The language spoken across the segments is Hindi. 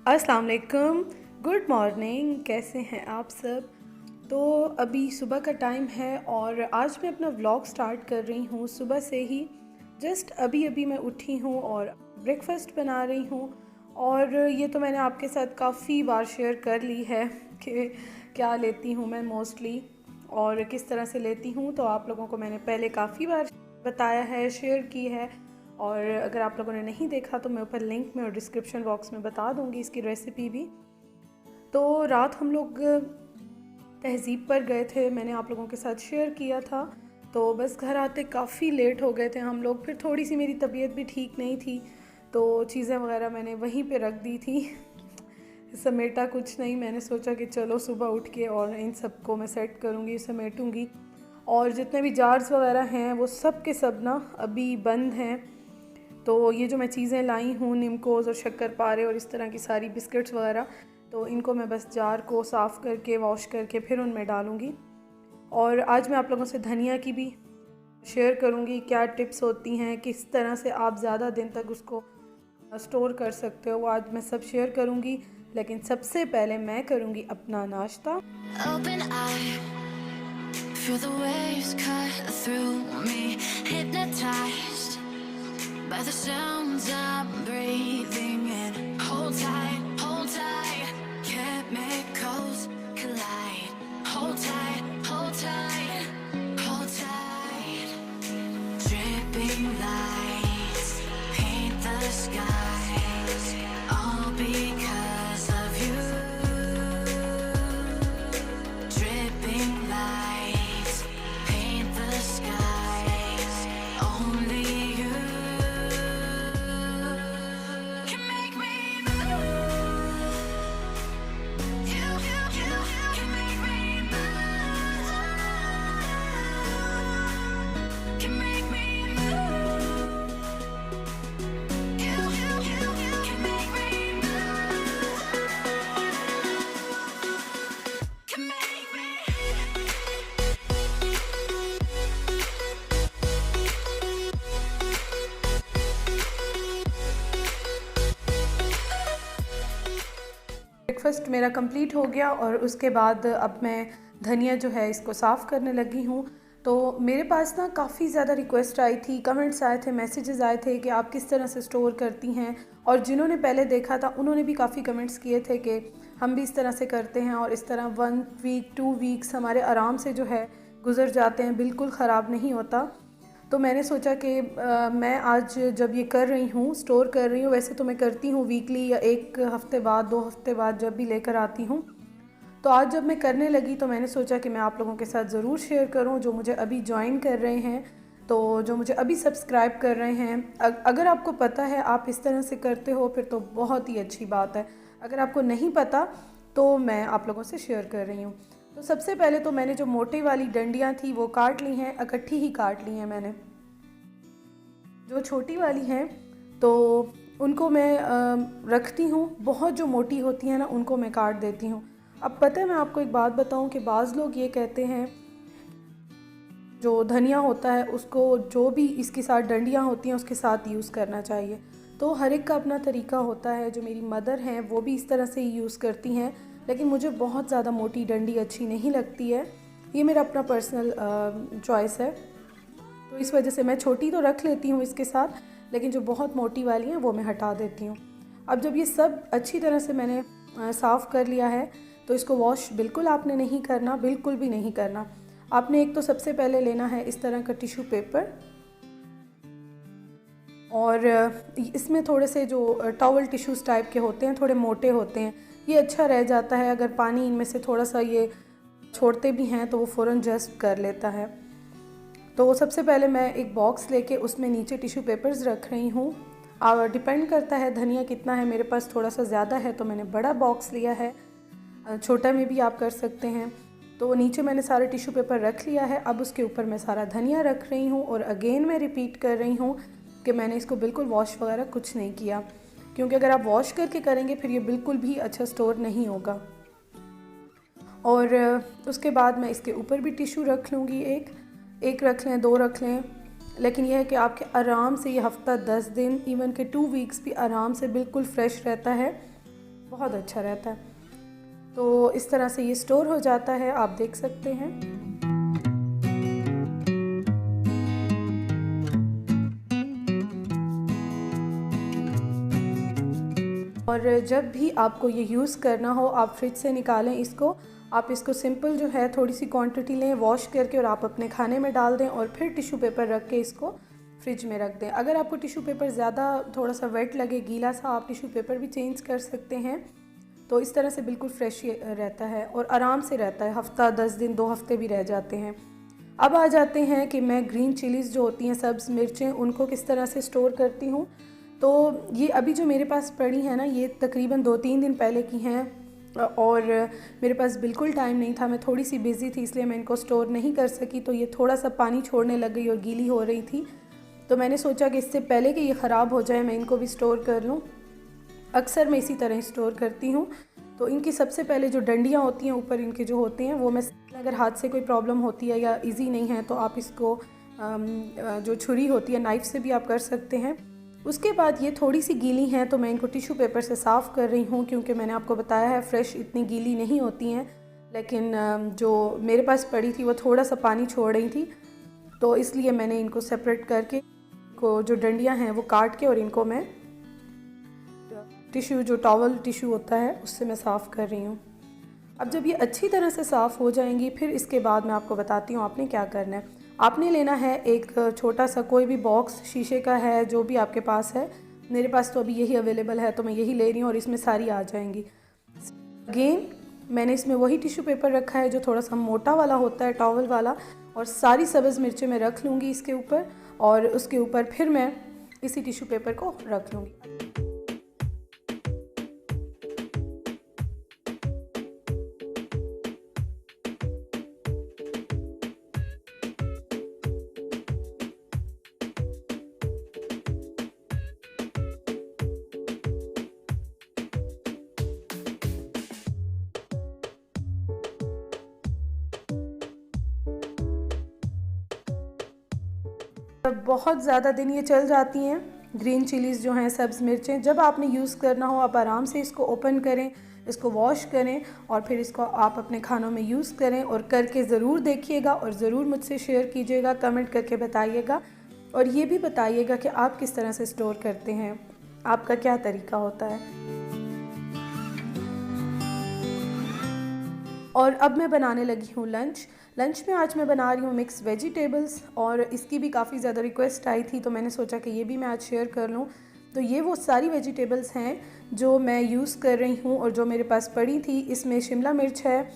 अस्सलाम वालेकुम, गुड मॉर्निंग। कैसे हैं आप सब? तो अभी सुबह का टाइम है और आज मैं अपना व्लॉग स्टार्ट कर रही हूँ। सुबह से ही जस्ट अभी अभी मैं उठी हूँ और ब्रेकफास्ट बना रही हूँ। और ये तो मैंने आपके साथ काफ़ी बार शेयर कर ली है कि क्या लेती हूँ मैं मोस्टली और किस तरह से लेती हूँ। तो आप लोगों को मैंने पहले काफ़ी बार बताया है, शेयर की है। और अगर आप लोगों ने नहीं देखा तो मैं ऊपर लिंक में और डिस्क्रिप्शन बॉक्स में बता दूंगी इसकी रेसिपी भी। तो रात हम लोग तहज़ीब पर गए थे, मैंने आप लोगों के साथ शेयर किया था। तो बस घर आते काफ़ी लेट हो गए थे हम लोग। फिर थोड़ी सी मेरी तबीयत भी ठीक नहीं थी तो चीज़ें वगैरह मैंने वहीं पे रख दी थी समेटा कुछ नहीं। मैंने सोचा कि चलो सुबह उठ के और इन सबको मैं सेट करूँगी, समेटूँगी। और जितने भी जार्स वगैरह हैं वो सब के सब ना अभी बंद हैं। तो ये जो मैं चीज़ें लाई हूँ, निमकोज़ और शक्करपारे और इस तरह की सारी बिस्किट्स वगैरह, तो इनको मैं बस जार को साफ़ करके वॉश करके फिर उनमें डालूँगी। और आज मैं आप लोगों से धनिया की भी शेयर करूँगी, क्या टिप्स होती हैं, किस तरह से आप ज़्यादा दिन तक उसको स्टोर कर सकते हो, वो आज मैं सब शेयर करूँगी। लेकिन सबसे पहले मैं करूँगी अपना नाश्ता। Open eye, feel the waves cut through me, hypnotized by the sounds I'm breathing in. Hold tight, chemicals collide. Hold tight, hold tight. Dripping lights paint the skies, all because of you. Dripping lights paint the skies, only you can make me move. You can make me move. Can make me move. You can make me move. Can make me. Breakfast मेरा कंप्लीट हो गया और उसके बाद अब मैं धनिया जो है इसको साफ़ करने लगी हूँ। तो मेरे पास ना काफ़ी ज़्यादा रिक्वेस्ट आई थी, कमेंट्स आए थे, मैसेजेस आए थे कि आप किस तरह से स्टोर करती हैं। और जिन्होंने पहले देखा था उन्होंने भी काफ़ी कमेंट्स किए थे कि हम भी इस तरह से करते हैं और इस तरह 1 वीक 2 वीक्स हमारे आराम से जो है गुजर जाते हैं, बिल्कुल ख़राब नहीं होता। तो मैंने सोचा कि मैं आज जब ये कर रही हूँ, स्टोर कर रही हूँ, वैसे तो मैं करती हूँ वीकली या एक हफ़्ते बाद 2 हफ़्ते बाद जब भी लेकर आती हूँ। तो आज जब मैं करने लगी तो मैंने सोचा कि मैं आप लोगों के साथ ज़रूर शेयर करूँ, जो मुझे अभी ज्वाइन कर रहे हैं, तो जो मुझे अभी सब्सक्राइब कर रहे हैं। अगर आपको पता है आप इस तरह से करते हो फिर तो बहुत ही अच्छी बात है। अगर आपको नहीं पता तो मैं आप लोगों से शेयर कर रही हूँ। तो सबसे पहले तो मैंने जो मोटी वाली डंडियाँ थी वो काट ली हैं, इकट्ठी ही काट ली हैं मैंने। जो छोटी वाली हैं तो उनको मैं रखती हूँ, बहुत जो मोटी होती हैं ना उनको मैं काट देती हूँ। अब पता है मैं आपको एक बात बताऊँ कि बाज़ लोग ये कहते हैं जो धनिया होता है उसको जो भी इसके साथ डंडियाँ होती हैं उसके साथ यूज़ करना चाहिए। तो हर एक का अपना तरीका होता है। जो मेरी मदर हैं वो भी इस तरह से ही यूज़ करती हैं, लेकिन मुझे बहुत ज़्यादा मोटी डंडी अच्छी नहीं लगती है। ये मेरा अपना पर्सनल चॉइस है। तो इस वजह से मैं छोटी तो रख लेती हूँ इसके साथ, लेकिन जो बहुत मोटी वाली हैं वो मैं हटा देती हूँ। अब जब ये सब अच्छी तरह से मैंने साफ़ कर लिया है तो इसको वॉश बिल्कुल आपने नहीं करना, बिल्कुल भी नहीं करना। आपने एक तो सबसे पहले लेना है इस तरह का टिश्यू पेपर और इसमें थोड़े से जो टॉवल टिश्यूज़ टाइप के होते हैं, थोड़े मोटे होते हैं, ये अच्छा रह जाता है। अगर पानी इनमें से थोड़ा सा ये छोड़ते भी हैं तो वो फ़ौरन जस्ट कर लेता है। तो सबसे पहले मैं एक बॉक्स लेके उसमें नीचे टिश्यू पेपर्स रख रही हूँ। और डिपेंड करता है धनिया कितना है, मेरे पास थोड़ा सा ज़्यादा है तो मैंने बड़ा बॉक्स लिया है, छोटा में भी आप कर सकते हैं। तो नीचे मैंने सारे टिश्यू पेपर रख लिया है। अब उसके ऊपर मैं सारा धनिया रख रही हूँ और अगेन मैं रिपीट कर रही हूँ कि मैंने इसको बिल्कुल वॉश वगैरह कुछ नहीं किया, क्योंकि अगर आप वॉश करके करेंगे फिर ये बिल्कुल भी अच्छा स्टोर नहीं होगा। और उसके बाद मैं इसके ऊपर भी टिश्यू रख लूँगी, एक रख लें, 2 रख लें, लेकिन यह है कि आपके आराम से ये हफ़्ता 10 दिन इवन के 2 वीक्स भी आराम से बिल्कुल फ्रेश रहता है। बहुत अच्छा रहता है। तो इस तरह से ये स्टोर हो जाता है, आप देख सकते हैं। और जब भी आपको ये यूज़ करना हो, आप फ्रिज से निकालें इसको, आप इसको सिंपल जो है थोड़ी सी क्वांटिटी लें, वॉश करके और आप अपने खाने में डाल दें और फिर टिश्यू पेपर रख के इसको फ्रिज में रख दें। अगर आपको टिश्यू पेपर ज़्यादा थोड़ा सा वेट लगे, गीला सा, आप टिश्यू पेपर भी चेंज कर सकते हैं। तो इस तरह से बिल्कुल फ्रेश रहता है और आराम से रहता है, हफ्ता 10 दिन 2 हफ्ते भी रह जाते हैं। अब आ जाते हैं कि मैं ग्रीन चिलीज़ जो होती हैं, सब्ज़ मिर्चें, उनको किस तरह से स्टोर करती हूँ। तो ये अभी जो मेरे पास पड़ी है ना, ये तकरीबन 2-3 दिन पहले की हैं और मेरे पास बिल्कुल टाइम नहीं था, मैं थोड़ी सी बिज़ी थी, इसलिए मैं इनको स्टोर नहीं कर सकी। तो ये थोड़ा सा पानी छोड़ने लग गई और गीली हो रही थी, तो मैंने सोचा कि इससे पहले कि ये ख़राब हो जाए मैं इनको भी स्टोर कर लूँ। अक्सर मैं इसी तरह स्टोर करती हूँ। तो इनकी सबसे पहले जो डंडियाँ होती हैं ऊपर इनके जो होते हैं, वो मैं, अगर हाथ से कोई प्रॉब्लम होती है या इजी नहीं है तो आप इसको जो छुरी होती है, नाइफ़ से भी आप कर सकते हैं। उसके बाद ये थोड़ी सी गीली हैं तो मैं इनको टिश्यू पेपर से साफ़ कर रही हूँ, क्योंकि मैंने आपको बताया है फ्रेश इतनी गीली नहीं होती हैं। लेकिन जो मेरे पास पड़ी थी वो थोड़ा सा पानी छोड़ रही थी, तो इसलिए मैंने इनको सेपरेट करके को जो डंडियाँ हैं वो काट के और इनको मैं टिश्यू, जो टॉवल टिश्यू होता है, उससे मैं साफ़ कर रही हूँ। अब जब ये अच्छी तरह से साफ़ हो जाएंगी, फिर इसके बाद मैं आपको बताती हूँ आपने क्या करना है। आपने लेना है एक छोटा सा कोई भी बॉक्स, शीशे का है, जो भी आपके पास है। मेरे पास तो अभी यही अवेलेबल है, तो मैं यही ले रही हूँ और इसमें सारी आ जाएंगी। अगेन मैंने इसमें वही टिश्यू पेपर रखा है जो थोड़ा सा मोटा वाला होता है, टॉवल वाला, और सारी सब्ज़ मिर्चें मैं रख लूँगी इसके ऊपर, और उसके ऊपर फिर मैं इसी टिश्यू पेपर को रख लूँगी। बहुत ज़्यादा दिन ये चल जाती हैं ग्रीन चिलीज़ जो हैं, सब्ज़ मिर्चें। जब आपने यूज़ करना हो, आप आराम से इसको ओपन करें, इसको वॉश करें और फिर इसको आप अपने खानों में यूज़ करें, और करके ज़रूर देखिएगा और ज़रूर मुझसे शेयर कीजिएगा, कमेंट करके बताइएगा। और ये भी बताइएगा कि आप किस तरह से स्टोर करते हैं, आपका क्या तरीका होता है। और अब मैं बनाने लगी हूँ लंच में आज मैं बना रही हूँ मिक्स वेजिटेबल्स, और इसकी भी काफ़ी ज़्यादा रिक्वेस्ट आई थी, तो मैंने सोचा कि ये भी मैं आज शेयर कर लूँ। तो ये वो सारी वेजिटेबल्स हैं जो मैं यूज़ कर रही हूँ और जो मेरे पास पड़ी थी। इसमें शिमला मिर्च है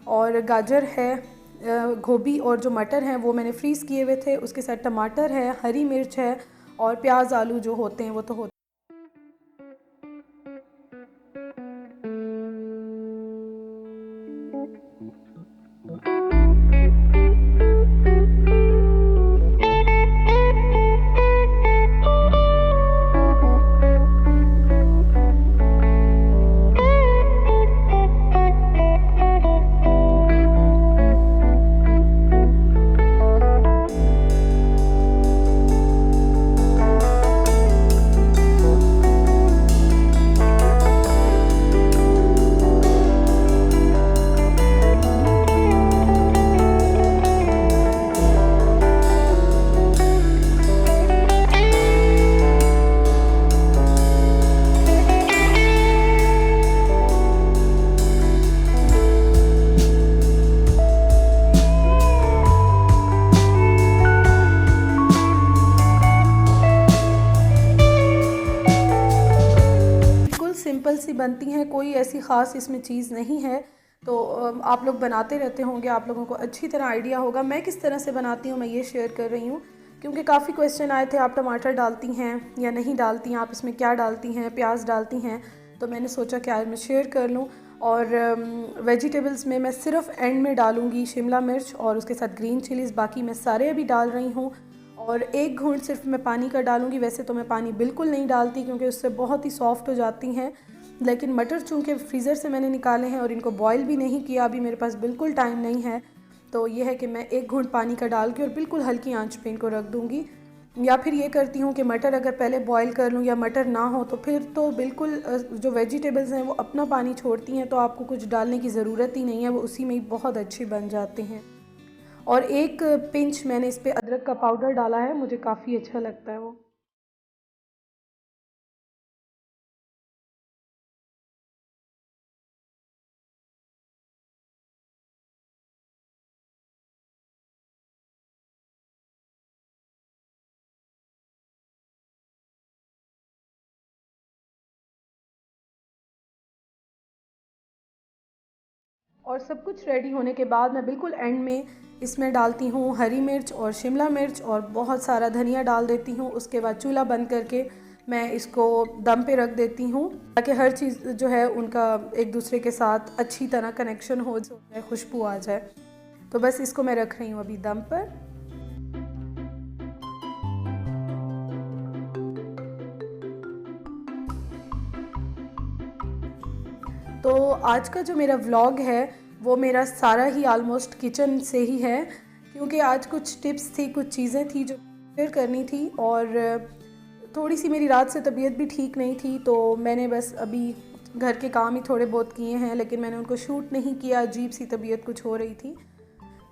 और गाजर है, गोभी और जो मटर हैं वो मैंने फ्रीज़ किए हुए थे, उसके साथ टमाटर है, हरी मिर्च है और प्याज आलू जो होते हैं वो तो होते सिंपल सी बनती हैं, कोई ऐसी ख़ास इसमें चीज़ नहीं है। तो आप लोग बनाते रहते होंगे, आप लोगों को अच्छी तरह आइडिया होगा। मैं किस तरह से बनाती हूँ मैं ये शेयर कर रही हूँ, क्योंकि काफ़ी क्वेश्चन आए थे, आप टमाटर डालती हैं या नहीं डालती हैं, आप इसमें क्या डालती हैं, प्याज डालती हैं। तो मैंने सोचा कि आज मैं शेयर कर लूँ। और वेजिटेबल्स में मैं सिर्फ एंड में डालूँगी शिमला मिर्च और उसके साथ ग्रीन चिलीज़, बाकी मैं सारे अभी डाल रही हूँ। और एक घूंट सिर्फ मैं पानी का डालूँगी। वैसे तो मैं पानी बिल्कुल नहीं डालती क्योंकि उससे बहुत ही सॉफ्ट हो जाती हैं, लेकिन मटर चूँकि फ्रीज़र से मैंने निकाले हैं और इनको बॉईल भी नहीं किया, अभी मेरे पास बिल्कुल टाइम नहीं है, तो ये है कि मैं एक घूंट पानी का डाल के और बिल्कुल हल्की आंच पे इनको रख दूँगी। या फिर ये करती हूँ कि मटर अगर पहले बॉईल कर लूँ या मटर ना हो तो फिर तो बिल्कुल जो वेजिटेबल्स हैं वो अपना पानी छोड़ती हैं, तो आपको कुछ डालने की ज़रूरत ही नहीं है, वो उसी में ही बहुत अच्छी बन जाते हैं। और एक पिंच मैंने इस पे अदरक का पाउडर डाला है, मुझे काफ़ी अच्छा लगता है वो। और सब कुछ रेडी होने के बाद मैं बिल्कुल एंड में इसमें डालती हूँ हरी मिर्च और शिमला मिर्च और बहुत सारा धनिया डाल देती हूँ। उसके बाद चूल्हा बंद करके मैं इसको दम पे रख देती हूँ ताकि हर चीज़ जो है उनका एक दूसरे के साथ अच्छी तरह कनेक्शन हो जाए, खुशबू आ जाए। तो बस इसको मैं रख रही हूँ अभी दम पर। तो आज का जो मेरा व्लॉग है वो मेरा सारा ही ऑलमोस्ट किचन से ही है, क्योंकि आज कुछ टिप्स थी, कुछ चीज़ें थी जो शेयर करनी थी। और थोड़ी सी मेरी रात से तबीयत भी ठीक नहीं थी, तो मैंने बस अभी घर के काम ही थोड़े बहुत किए हैं, लेकिन मैंने उनको शूट नहीं किया, अजीब सी तबीयत कुछ हो रही थी।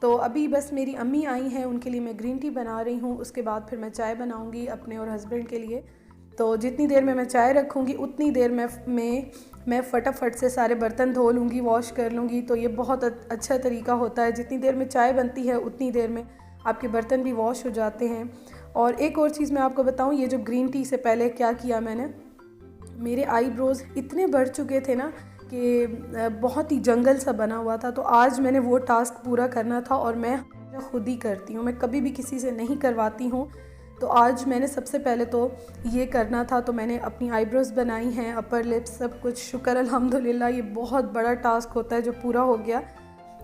तो अभी बस मेरी अम्मी आई हैं, उनके लिए मैं ग्रीन टी बना रही हूँ। उसके बाद फिर मैं चाय बनाऊँगी अपने और हस्बैंड के लिए। तो जितनी देर में मैं चाय रखूँगी उतनी देर में मैं फटाफट से सारे बर्तन धो लूँगी, वॉश कर लूँगी। तो ये बहुत अच्छा तरीका होता है, जितनी देर में चाय बनती है उतनी देर में आपके बर्तन भी वॉश हो जाते हैं। और एक और चीज़ मैं आपको बताऊँ, ये जो ग्रीन टी से पहले क्या किया मैंने, मेरे आईब्रोज़ इतने बढ़ चुके थे ना कि बहुत ही जंगल सा बना हुआ था। तो आज मैंने वो टास्क पूरा करना था और मैं खुद ही करती हूँ, मैं कभी भी किसी से नहीं करवाती हूँ। तो आज मैंने सबसे पहले तो ये करना था, तो मैंने अपनी आईब्रोज़ बनाई हैं, अपर लिप्स सब कुछ। शुक्र अल्हम्दुलिल्लाह, ये बहुत बड़ा टास्क होता है जो पूरा हो गया।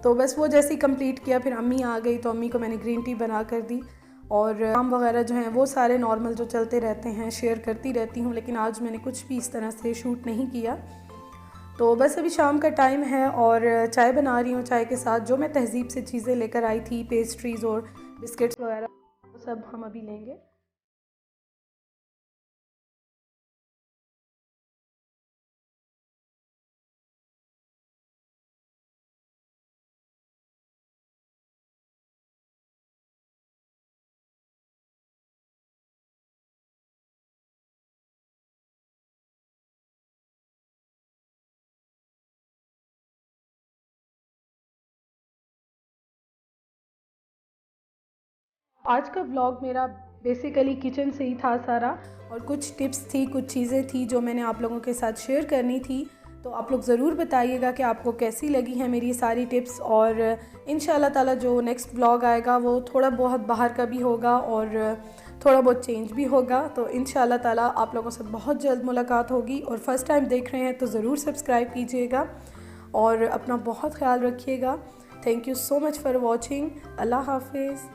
तो बस वो जैसे ही कंप्लीट किया फिर अम्मी आ गई, तो अम्मी को मैंने ग्रीन टी बना कर दी। और काम वगैरह जो हैं वो सारे नॉर्मल जो चलते रहते हैं शेयर करती रहती हूँ, लेकिन आज मैंने कुछ भी इस तरह से शूट नहीं किया। तो बस अभी शाम का टाइम है और चाय बना रही हूँ। चाय के साथ जो मैं तहज़ीब से चीज़ें लेकर आई थी, पेस्ट्रीज़ और बिस्किट्स वगैरह, वो सब हम अभी लेंगे। आज का व्लॉग मेरा बेसिकली किचन से ही था सारा, और कुछ टिप्स थी, कुछ चीज़ें थी जो मैंने आप लोगों के साथ शेयर करनी थी। तो आप लोग ज़रूर बताइएगा कि आपको कैसी लगी हैं मेरी सारी टिप्स। और इंशाल्लाह ताला जो नेक्स्ट व्लॉग आएगा वो थोड़ा बहुत बाहर का भी होगा और थोड़ा बहुत चेंज भी होगा। तो इंशाल्लाह ताला आप लोगों से बहुत जल्द मुलाकात होगी। और फर्स्ट टाइम देख रहे हैं तो ज़रूर सब्सक्राइब कीजिएगा और अपना बहुत ख्याल रखिएगा। Thank you so much for watching. अल्लाह हाफिज़।